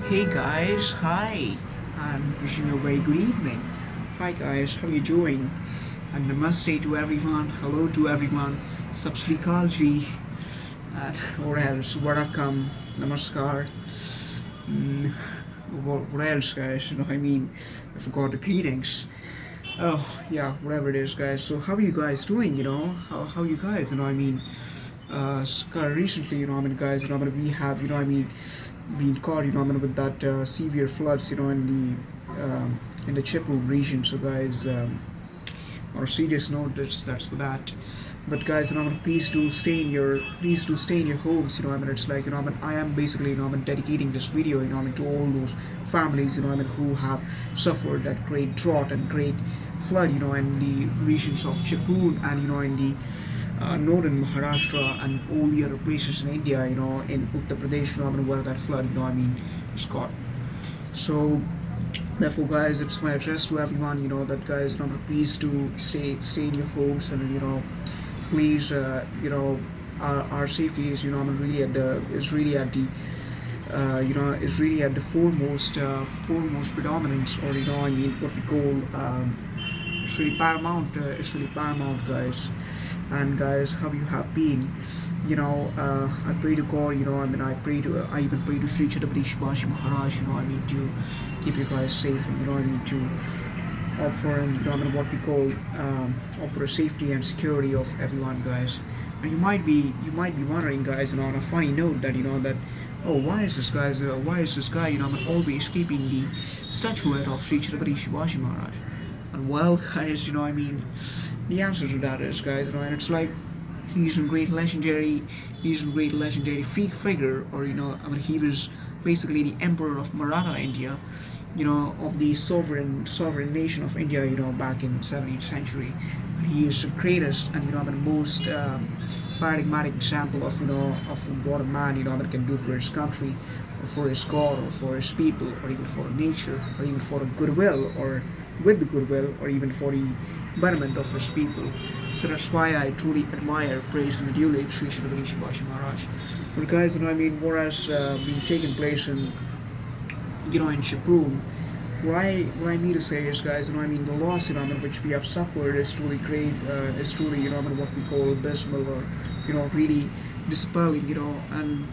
Hey guys, hi, and wishing you a very good evening. Hi guys, how you doing? And namaste to everyone, hello to everyone, Sat Shri Akal ji, and what else? Vanakkam, namaskar. Mm, what else, guys? I forgot the greetings. Oh, yeah, whatever it is, guys. So, how are you guys doing? How you guys? Recently, guys, we have, been caught, with that severe floods, in the Chippewa region. So, guys, on a serious note, that's for that. But guys, please do stay in your homes. It's like I am basically dedicating this video, to all those families, who have suffered that great drought and great flood, in the regions of Chippewa and in the northern Maharashtra and all the other places in India, in Uttar Pradesh, where that flood, is caught. So therefore, guys, it's my address to everyone, that guys, please do stay in your homes, and please, our safety is, really at the is really at the foremost predominance, or what we call it's really paramount. It's really paramount, guys. And guys, how you have been? I pray to God. I even pray to Sri Chhatrapati Shivaji Maharaj. To keep you guys safe, and to opt for, what we call opt for the safety and security of everyone, guys. And you might be wondering, guys, on a funny note, that that, oh, why is this guy always keeping the statuette of Sri Chhatrapati Shivaji Maharaj? And well, guys, the answer to that is, guys, and it's like he's a great legendary figure, or he was basically the emperor of Maratha India, of the sovereign nation of India, back in 17th century. And he is the greatest and the most paradigmatic example of of what a man can do for his country, or for his God, or for his people, or even for nature, or even for the goodwill, or with the goodwill, or even for the betterment of his people. So that's why I truly admire, praise, and adulate Sri Chhatrapati Shivaji Maharaj. But guys, what has been taking place in Chippewa, what I mean to say is, guys, the loss, which we have suffered is truly great, is truly, what we call abysmal, or, really dispelling, and,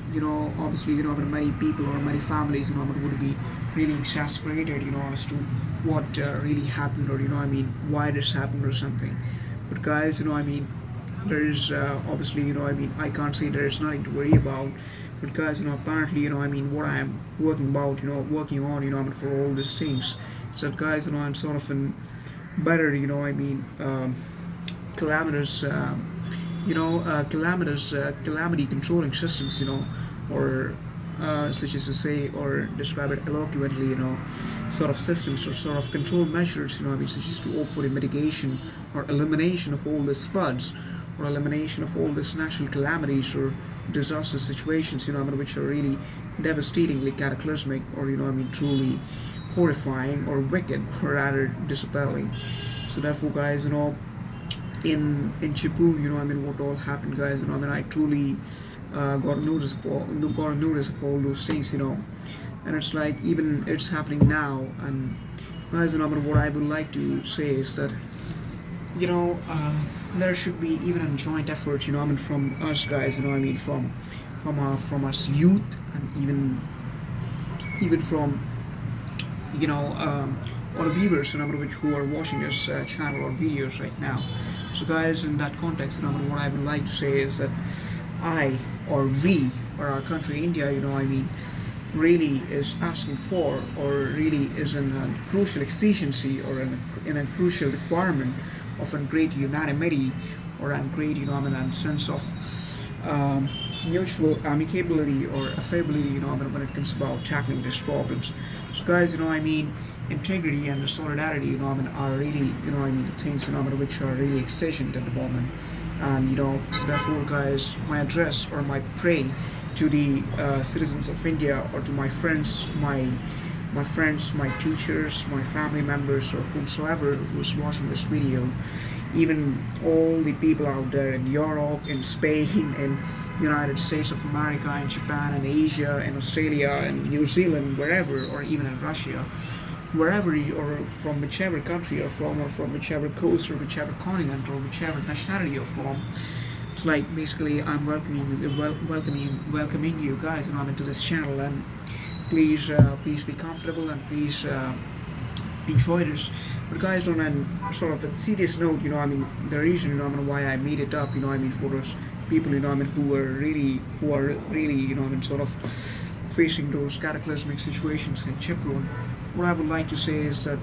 obviously, many people or many families, would be really exasperated, as to what really happened, or, why this happened or something. But guys, there is obviously, I can't say there is nothing to worry about. But guys, apparently, what I am working on, for all these things, is that, guys, I'm sort of in better, calamitous, calamity controlling systems, or such as to say, or describe it eloquently, sort of systems, or sort of control measures, such as to opt for the mitigation or elimination of all these floods, or elimination of all these natural calamities or disaster situations, which are really devastatingly cataclysmic, or truly horrifying, or wicked, or rather disappalling. So therefore, guys, in Chippewa, what all happened, guys, I truly got a notice of all those things, and it's like even it's happening now. And guys, what I would like to say is that there should be even a joint effort, from us, guys, from us youth, and even from all the viewers, who are watching this channel or videos right now. So guys, in that context, what I would like to say is that I, or we, or our country, India, really is asking for, or really is in a crucial exigency, or in a crucial requirement of a great unanimity, or a great, and sense of mutual amicability or affability, when it comes about tackling these problems. So guys, integrity and solidarity, are really, the things, which are really exigent at the moment. And so therefore, guys, my address, or my prayer to the citizens of India, or to my friends, my teachers, my family members, or whomsoever who's watching this video, even all the people out there in Europe, in Spain, United States of America and Japan and Asia and Australia and New Zealand, wherever, or even in Russia, wherever you, or from whichever country you're from, or from whichever coast or whichever continent or whichever nationality you're from. It's like basically I'm welcoming you guys, into this channel, and please be comfortable, and please enjoy this. But guys, on a sort of a serious note, the reason why I made it up, for those people, who are really, sort of facing those cataclysmic situations in Chipron. What I would like to say is that,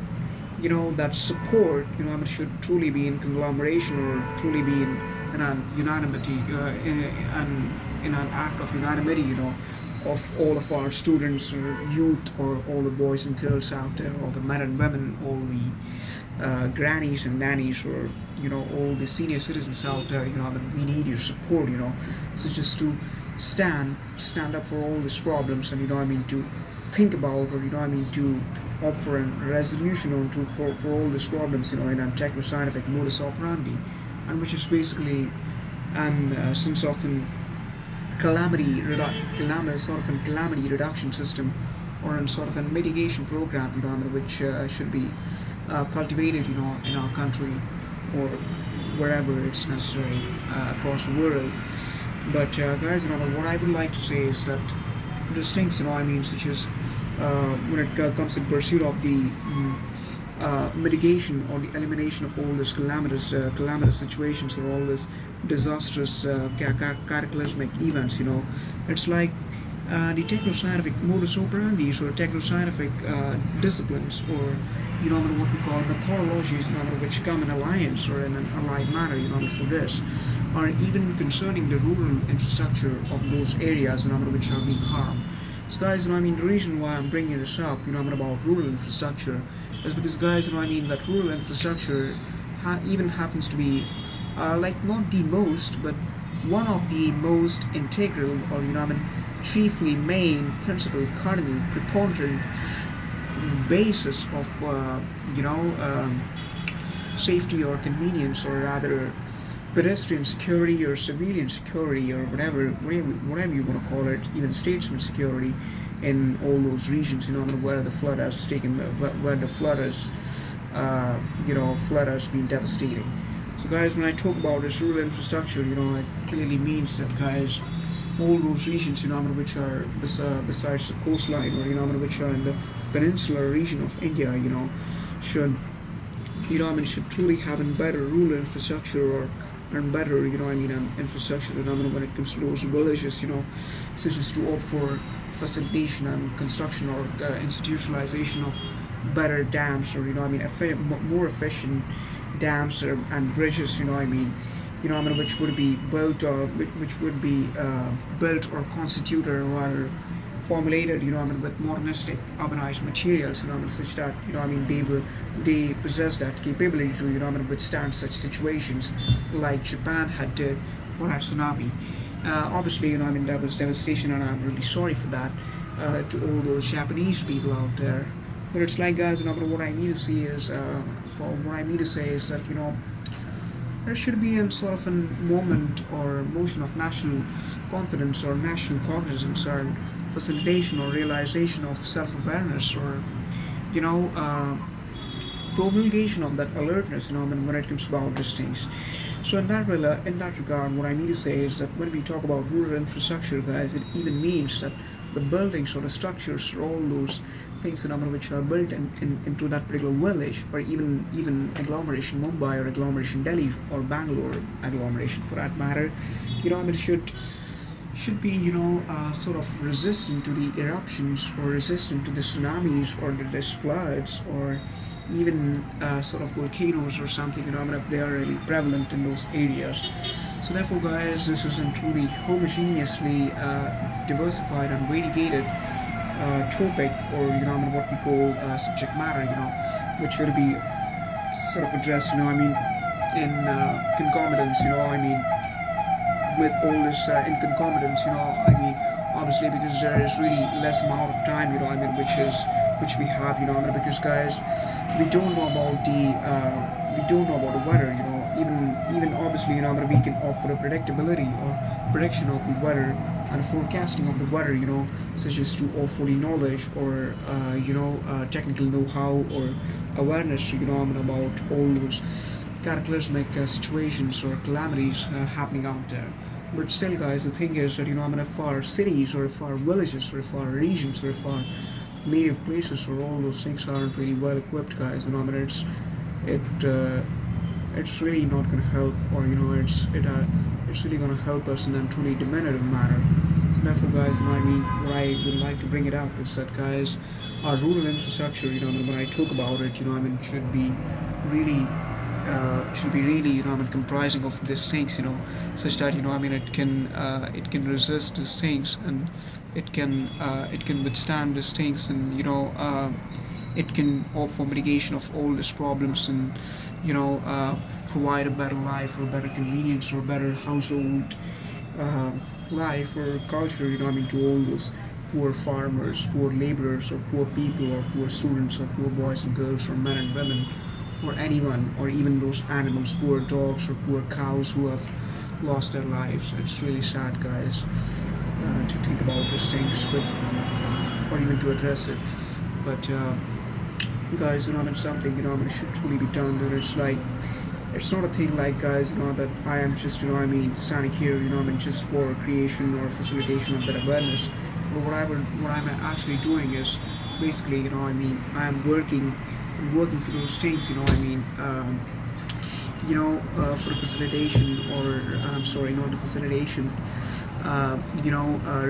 that support, should truly be in conglomeration, or truly be in an unanimity, in an act of unanimity, of all of our students or youth, or all the boys and girls out there, all the men and women, all the grannies and nannies, or all the senior citizens out there. We need your support. So just to stand up for all these problems, and to think about, or to opt for a resolution for all these problems, in a techno-scientific modus operandi, and which is basically an sense of an calamity reduction system, or a sort of a mitigation program, which should be cultivated, in our country, or wherever it's necessary across the world. But guys, what I would like to say is that there's things, such as when it comes in pursuit of the mitigation or the elimination of all these calamitous situations, or all these disastrous cataclysmic events. It's like the techno-scientific modus operandi, or techno-scientific disciplines, or what we call methodologies, which come in alliance or in an allied manner, for this, or even concerning the rural infrastructure of those areas, which are being harmed. So guys, the reason why I'm bringing this up, about rural infrastructure, is because, guys, that rural infrastructure even happens to be not the most, but one of the most integral, or chiefly main, principal, cardinal, preponderant basis of safety or convenience, or rather pedestrian security or civilian security, or whatever you want to call it, even statesman security, in all those regions, where the flood has taken, where the flood has been devastating. So guys, when I talk about this rural infrastructure, it clearly means that, guys, all those regions, which are besides the coastline, or which are in the peninsular region of India, should should truly have a better rural infrastructure, or better, infrastructure, when it comes to those villages, such as to opt for facilitation and construction, or institutionalization of better dams, or more efficient dams and bridges, which would be built, or which would be built or constituted, or rather formulated, with modernistic urbanized materials, such that, they possess that capability to, withstand such situations like Japan had did for that tsunami. Obviously, that was devastation, and I'm really sorry for that, to all those Japanese people out there. But it's like, guys, what I need to see is, is that, there should be a sort of a moment or motion of national confidence, or national cognizance, or facilitation or realization of self-awareness, or promulgation of that alertness, when it comes about these things. So in that regard, what I mean to say is that when we talk about rural infrastructure, guys, it even means that the buildings or the structures, or all those things, which are built into that particular village, or even agglomeration Mumbai, or agglomeration Delhi, or Bangalore agglomeration for that matter, should be, sort of resistant to the eruptions, or resistant to the tsunamis, or the floods, or even sort of volcanoes or something, if they are really prevalent in those areas. So therefore, guys, this is a truly homogeneously diversified and variegated topic, or what we call subject matter, which should be sort of addressed, in concomitance, with all this in concomitance, obviously, because there is really less amount of time, which we have, because, guys, we don't know about the weather, even obviously, we can opt for a predictability or prediction of the weather and forecasting of the weather, such as to or fully knowledge or technical know-how or awareness, about all those cataclysmic situations or calamities happening out there. But still, guys, the thing is that if our cities or if our villages or if our regions or if our native places or all those things aren't really well equipped, guys, it's really not going to help, or it's really going to help us in a truly diminutive manner. So therefore, guys, what I would like to bring it up is that, guys, our rural infrastructure, when I talk about it, should be really comprising of these things, such that it can resist these things, and it can withstand these things, and it can opt for mitigation of all these problems, and provide a better life or better convenience or better household life or culture, to all those poor farmers, poor laborers, or poor people, or poor students, or poor boys and girls, or men and women, or anyone, or even those animals, poor dogs or poor cows who have lost their lives. It's really sad, guys, to think about these things, but or even to address it. But guys, something should truly be done. That it's not a thing like, guys, that I am just standing here, just for creation or facilitation of that awareness. But what I'm actually doing is basically, I am working for those things, for the facilitation, or I'm sorry, not the facilitation,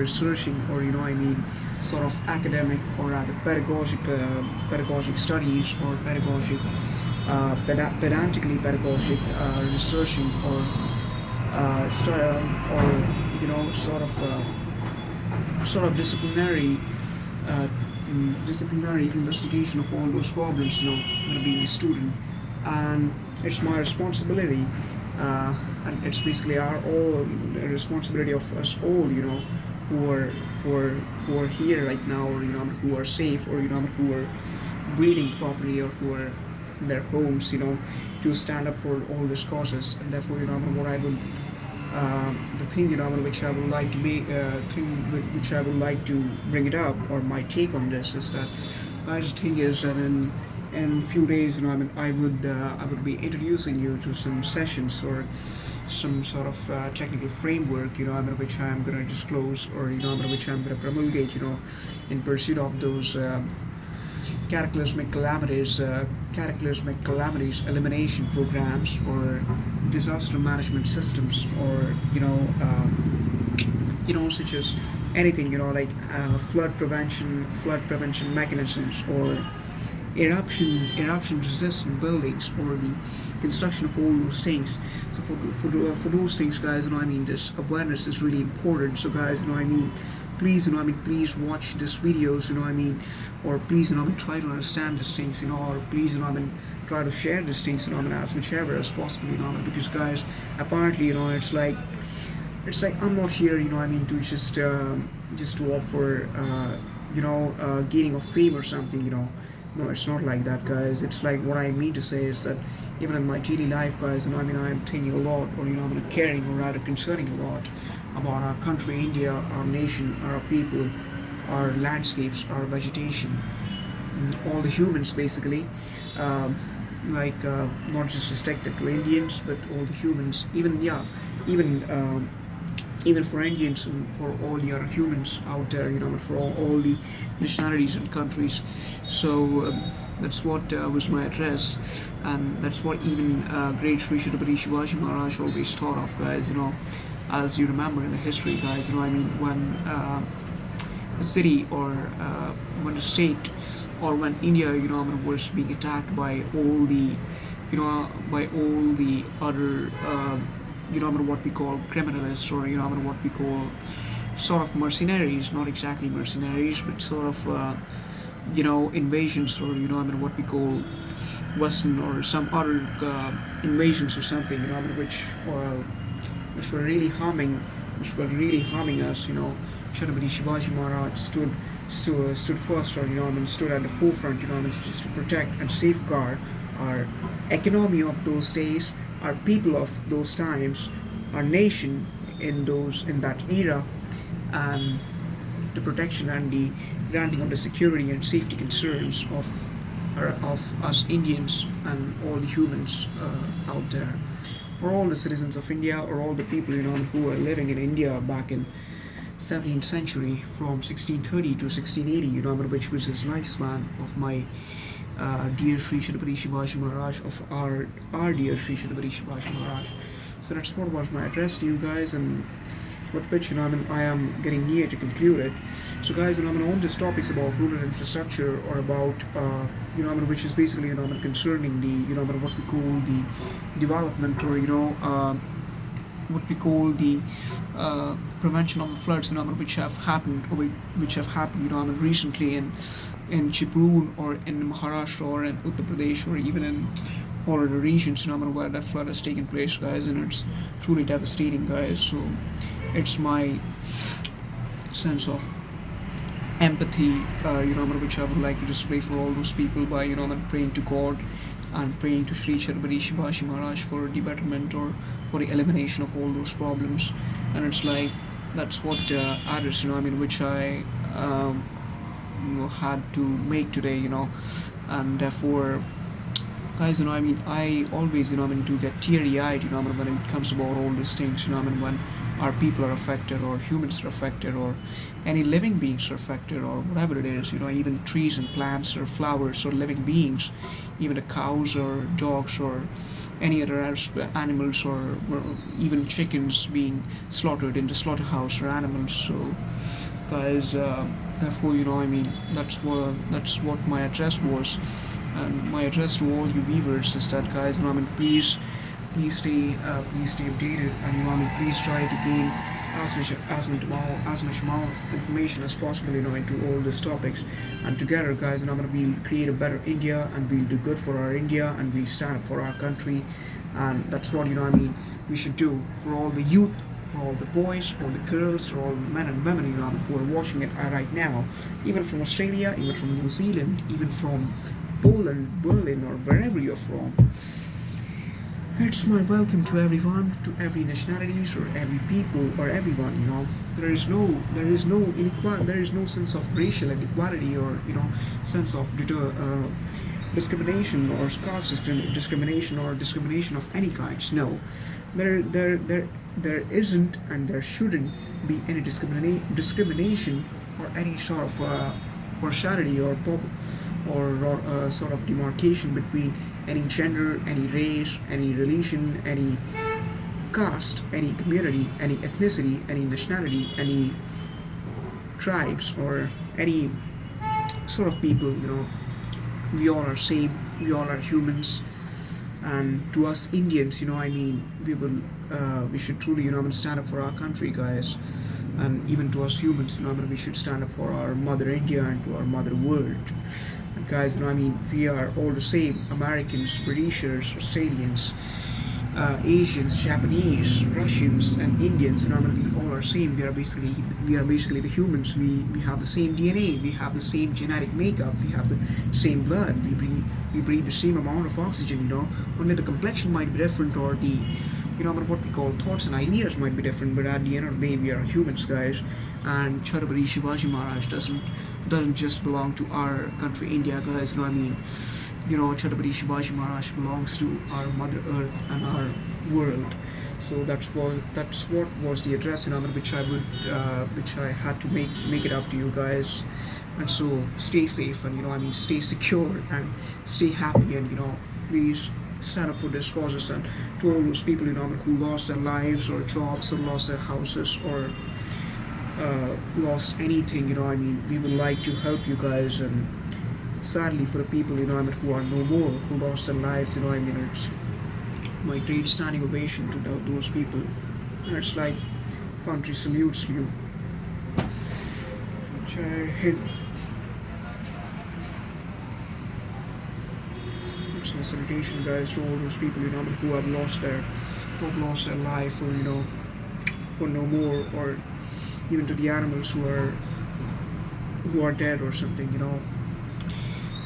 researching, or sort of academic or rather pedagogic studies, or pedantically pedagogic researching, or sort of disciplinary investigation of all those problems, being a student. And it's my responsibility, and it's basically our all responsibility of us all, who are here right now, or who are safe, or who are breathing properly, or who are in their homes, to stand up for all these causes. And therefore, what I would the thing, which I would like to which I would like to bring it up, or my take on this, is that, guys, the thing is that in a few days, I would be introducing you to some sessions, or some sort of technical framework, which I'm going to disclose, or which I'm going to promulgate, in pursuit of those cataclysmic calamities elimination programs, or disaster management systems, or such as anything, like flood prevention mechanisms, or eruption resistant buildings, or the construction of all those things. So for those things, guys, this awareness is really important. So, guys, please, please watch these videos, or please, try to understand these things, or please, try to share these things, as much ever as possible, because, guys, apparently, it's like I'm not here, to just to opt for, gaining of fame or something, No, it's not like that, guys. It's like, what I mean to say is that even in my daily life, guys, I am thinking a lot, or I'm caring, or rather concerning a lot about our country, India, our nation, our people, our landscapes, our vegetation, all the humans, basically. Not just restricted to Indians, but all the humans, even for Indians and for all the other humans out there, for all the nationalities and countries. So that's what was my address, and that's what even great Sri Chhatrapati Shivaji Maharaj always thought of, guys. As you remember in the history, guys, when a city, or when a state, or when India, was being attacked by all the, other, what we call criminalists, or what we call sort of mercenaries, not exactly mercenaries, but sort of invasions, or what we call Western or some other invasions or something, which were really harming us. Chhatrapati Shivaji Maharaj stood first, or stood at the forefront, just to protect and safeguard our economy of those days, our people of those times, our nation in that era, and the protection and the granting of the security and safety concerns of us Indians and all the humans out there, or all the citizens of India, or all the people who were living in India back in 17th century from 1630 to 1680, which was his lifespan of my dear Sri Chhatrapati Shivaji Maharaj, of our dear Sri Chhatrapati Shivaji Maharaj. So that's what was my address to you guys, and what which I am getting near to conclude it. So guys, on this topics about rural infrastructure, or about which is basically concerning the what we call the development, or what we call the prevention of the floods, which have happened, recently in Chiproon, or in Maharashtra, or in Uttar Pradesh, or even in all other regions, where that flood has taken place, guys, and it's truly devastating, guys. So it's my sense of empathy, which I would like to display for all those people by, praying to God and praying to Sri Chhatrapati Shivaji Maharaj for the betterment, or for the elimination of all those problems. And it's like, that's what address, which I had to make today, and therefore, guys, I always, do get teary-eyed, when it comes about all these things, when our people are affected, or humans are affected, or any living beings are affected, or whatever it is, even trees and plants, or flowers, or living beings, even the cows, or dogs, or any other animals, or even chickens being slaughtered in the slaughterhouse, or animals. So, guys, therefore, that's what my address was. And my address to all you viewers is that, guys, please stay updated, and please try to gain as much amount of information as possible, into all these topics. And together, guys, we'll create a better India, and we'll do good for our India, and we'll stand up for our country. And that's what we should do for all the youth, for all the boys, all the girls, for all the men and women, who are watching it right now, even from Australia, even from New Zealand, even from Poland, Berlin, or wherever you're from. It's my welcome to everyone, to every nationalities, or every people, or everyone. There is no inequality. There is no sense of racial inequality, or sense of discrimination, or caste discrimination, or discrimination of any kinds. No, there isn't, and there shouldn't be any discrimination, or any sort of partiality, or sort of demarcation between any gender, any race, any religion, any caste, any community, any ethnicity, any nationality, any tribes, or any sort of people. We all are same. We all are humans. And to us Indians, we should truly, stand up for our country, guys. And even to us humans, we should stand up for our mother India, and to our mother world. And guys, we are all the same: Americans, Britishers, Australians, Asians, Japanese, Russians, and Indians. We all are same. We are basically the humans. We have the same DNA. We have the same genetic makeup. We have the same blood. We breathe the same amount of oxygen. Only the complexion might be different, or the what we call thoughts and ideas might be different. But at the end of the day, we are humans, guys. And Chhatrapati Shivaji Maharaj doesn't just belong to our country, India, guys. Chhatrapati Shivaji Maharaj belongs to our Mother Earth and our world. So that's what was the address, which I had to make it up to you guys. And so stay safe, and stay secure, and stay happy, and please stand up for these causes. And to all those people who lost their lives, or jobs, or lost their houses, or lost anything, we would like to help you guys. And sadly, for the people who are no more, who lost their lives, it's my great standing ovation to those people. And it's like, country salutes you. Jai Hind. It's my salutation, guys, to all those people who have lost their life, or or no more, or even to the animals who are dead or something.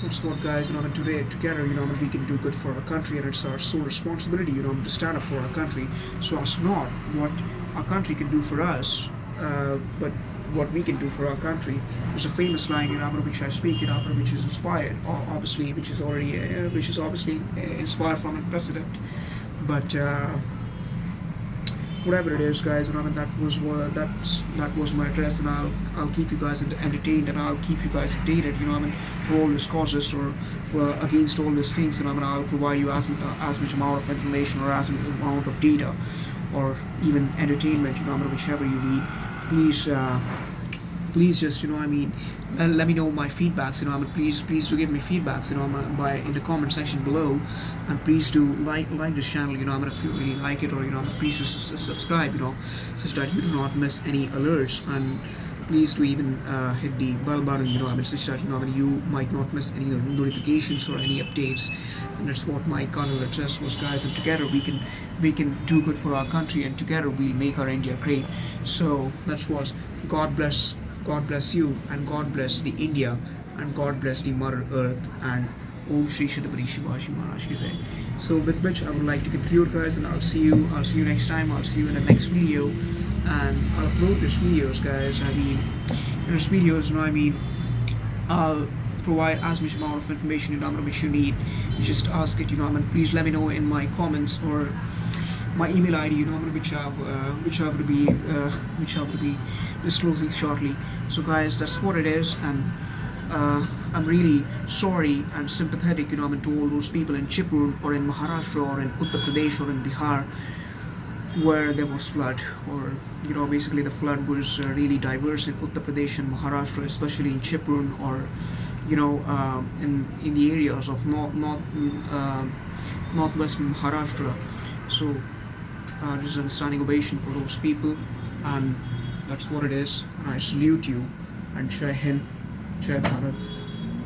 That's what, guys, and today together, we can do good for our country, and it's our sole responsibility, to stand up for our country. So it's not what our country can do for us, but what we can do for our country. There's a famous line, which I speak, which is inspired, obviously, which is obviously inspired from a precedent, but. Whatever it is, guys, that was my address, and I'll keep you guys entertained, and I'll keep you guys updated, for all these causes or for against all these things, and I'll provide you as much amount of information or as much amount of data, or even entertainment, whichever you need. Please just let me know my feedbacks, please do give me feedbacks, by in the comment section below, and please do like this channel, if you really like it, or please just subscribe, such that you do not miss any alerts, and please do even hit the bell button, such that you might not miss any notifications or any updates. And that's what my content address was, guys, and together we can do good for our country, and together we'll make our India great. So that was God bless you, and God bless the India, and God bless the Mother Earth, and Om Shri Shri Shivaji Maharaj ki Jai. So with which I would like to conclude, guys, and I'll see you next time. I'll see you in the next video, and I'll upload these videos, guys. In these videos, I'll provide as much amount of information, which you need. You just ask it, please let me know in my comments or my email ID, which I will be disclosing shortly. So, guys, that's what it is, and I'm really sorry and sympathetic, to all those people in Chipur or in Maharashtra or in Uttar Pradesh or in Bihar where there was flood, or basically the flood was really diverse in Uttar Pradesh and Maharashtra, especially in Chipur, or in the areas of northwestern Maharashtra. So this is a standing ovation for those people, and that's what it is. And I salute you, and Jai Hind, Jai Bharat,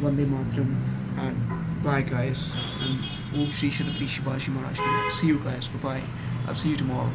Vande Mataram, and bye, guys, and Om Shri Shri Shivaji Maharaj. See you, guys. Bye bye. I'll see you tomorrow.